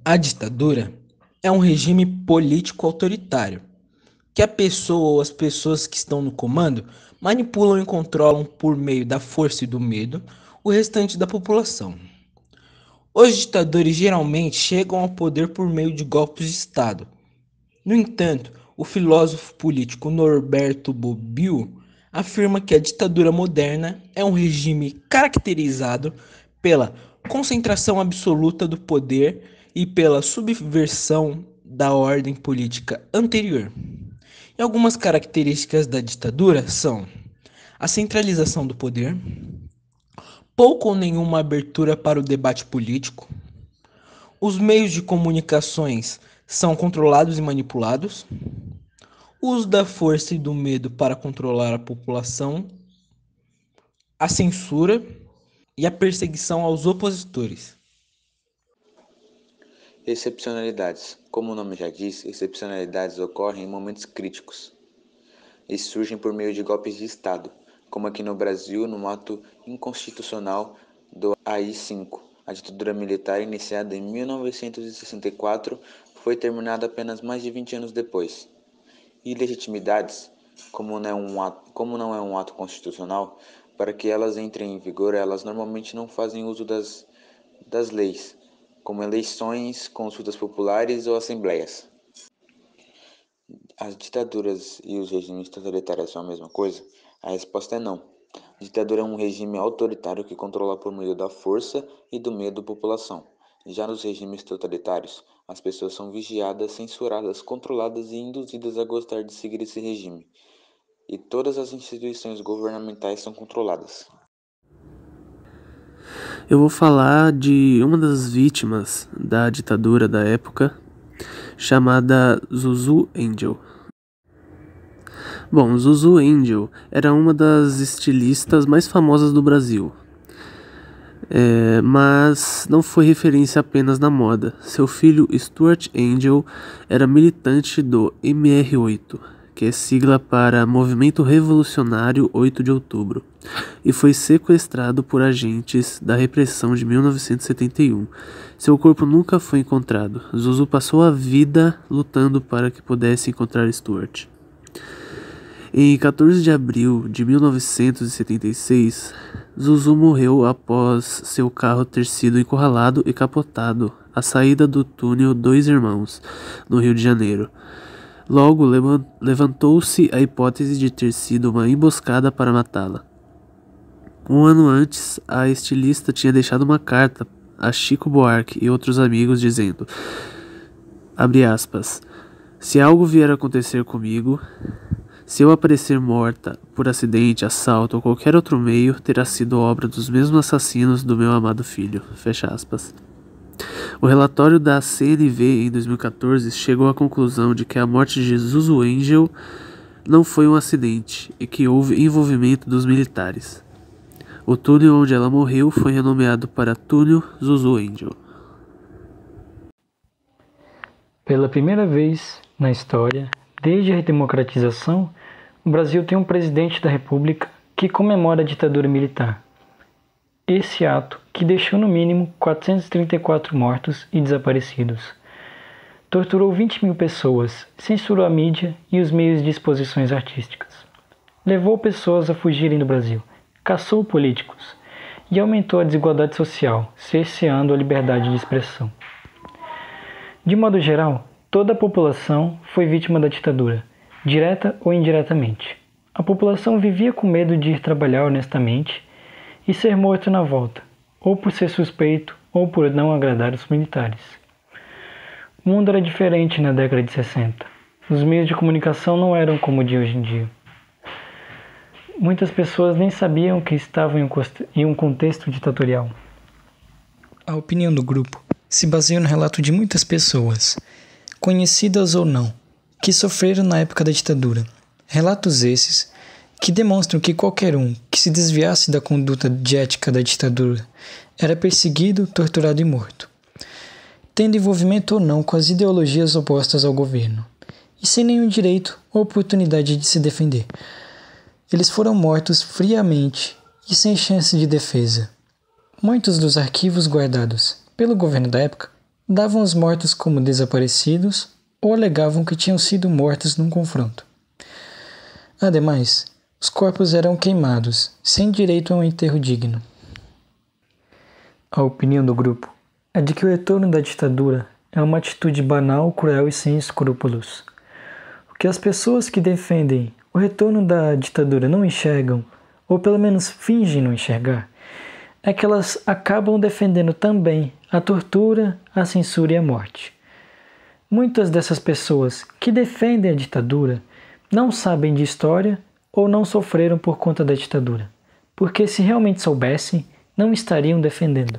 A ditadura é um regime político autoritário, que a pessoa ou as pessoas que estão no comando manipulam e controlam por meio da força e do medo o restante da população. Os ditadores geralmente chegam ao poder por meio de golpes de Estado. No entanto, o filósofo político Norberto Bobbio afirma que a ditadura moderna é um regime caracterizado pela concentração absoluta do poder e pela subversão da ordem política anterior. E algumas características da ditadura são a centralização do poder, pouco ou nenhuma abertura para o debate político, os meios de comunicações são controlados e manipulados, o uso da força e do medo para controlar a população, a censura e a perseguição aos opositores. Excepcionalidades. Como o nome já diz, excepcionalidades ocorrem em momentos críticos e surgem por meio de golpes de Estado, como aqui no Brasil, no ato inconstitucional do AI-5. A ditadura militar, iniciada em 1964, foi terminada apenas mais de 20 anos depois. Ilegitimidades, como não é um ato constitucional, para que elas entrem em vigor, elas normalmente não fazem uso das leis, como eleições, consultas populares ou assembleias. As ditaduras e os regimes totalitários são a mesma coisa? A resposta é não. A ditadura é um regime autoritário que controla por meio da força e do medo a população. Já nos regimes totalitários, as pessoas são vigiadas, censuradas, controladas e induzidas a gostar de seguir esse regime. E todas as instituições governamentais são controladas. Eu vou falar de uma das vítimas da ditadura da época, chamada Zuzu Angel. Bom, Zuzu Angel era uma das estilistas mais famosas do Brasil, mas não foi referência apenas na moda. Seu filho Stuart Angel era militante do MR8, que é sigla para Movimento Revolucionário 8 de Outubro, e foi sequestrado por agentes da repressão de 1971. Seu corpo nunca foi encontrado. Zuzu passou a vida lutando para que pudesse encontrar Stuart. Em 14 de abril de 1976, Zuzu morreu após seu carro ter sido encurralado e capotado à saída do túnel Dois Irmãos, no Rio de Janeiro. Logo levantou-se a hipótese de ter sido uma emboscada para matá-la. Um ano antes, a estilista tinha deixado uma carta a Chico Buarque e outros amigos dizendo, abre aspas, se algo vier a acontecer comigo, se eu aparecer morta por acidente, assalto ou qualquer outro meio, terá sido obra dos mesmos assassinos do meu amado filho. Fecha aspas. O relatório da CNV em 2014 chegou à conclusão de que a morte de Zuzu Angel não foi um acidente e que houve envolvimento dos militares. O túnel onde ela morreu foi renomeado para Túnel Zuzu Angel. Pela primeira vez na história, desde a redemocratização, o Brasil tem um presidente da República que comemora a ditadura militar. Esse ato, que deixou no mínimo 434 mortos e desaparecidos, torturou 20 mil pessoas, censurou a mídia e os meios de exposições artísticas, levou pessoas a fugirem do Brasil, caçou políticos e aumentou a desigualdade social, cerceando a liberdade de expressão. De modo geral, toda a população foi vítima da ditadura, direta ou indiretamente. A população vivia com medo de ir trabalhar honestamente e ser morto na volta, ou por ser suspeito ou por não agradar os militares. O mundo era diferente na década de 60. Os meios de comunicação não eram como o de hoje em dia. Muitas pessoas nem sabiam que estavam em um contexto ditatorial. A opinião do grupo se baseia no relato de muitas pessoas, conhecidas ou não, que sofreram na época da ditadura. Relatos esses que demonstram que qualquer um que se desviasse da conduta de ética da ditadura era perseguido, torturado e morto, tendo envolvimento ou não com as ideologias opostas ao governo, e sem nenhum direito ou oportunidade de se defender. Eles foram mortos friamente e sem chance de defesa. Muitos dos arquivos guardados pelo governo da época davam os mortos como desaparecidos ou alegavam que tinham sido mortos num confronto. Ademais, os corpos eram queimados, sem direito a um enterro digno. A opinião do grupo é de que o retorno da ditadura é uma atitude banal, cruel e sem escrúpulos. O que as pessoas que defendem o retorno da ditadura não enxergam, ou pelo menos fingem não enxergar, é que elas acabam defendendo também a tortura, a censura e a morte. Muitas dessas pessoas que defendem a ditadura não sabem de história ou não sofreram por conta da ditadura, porque se realmente soubessem, não estariam defendendo.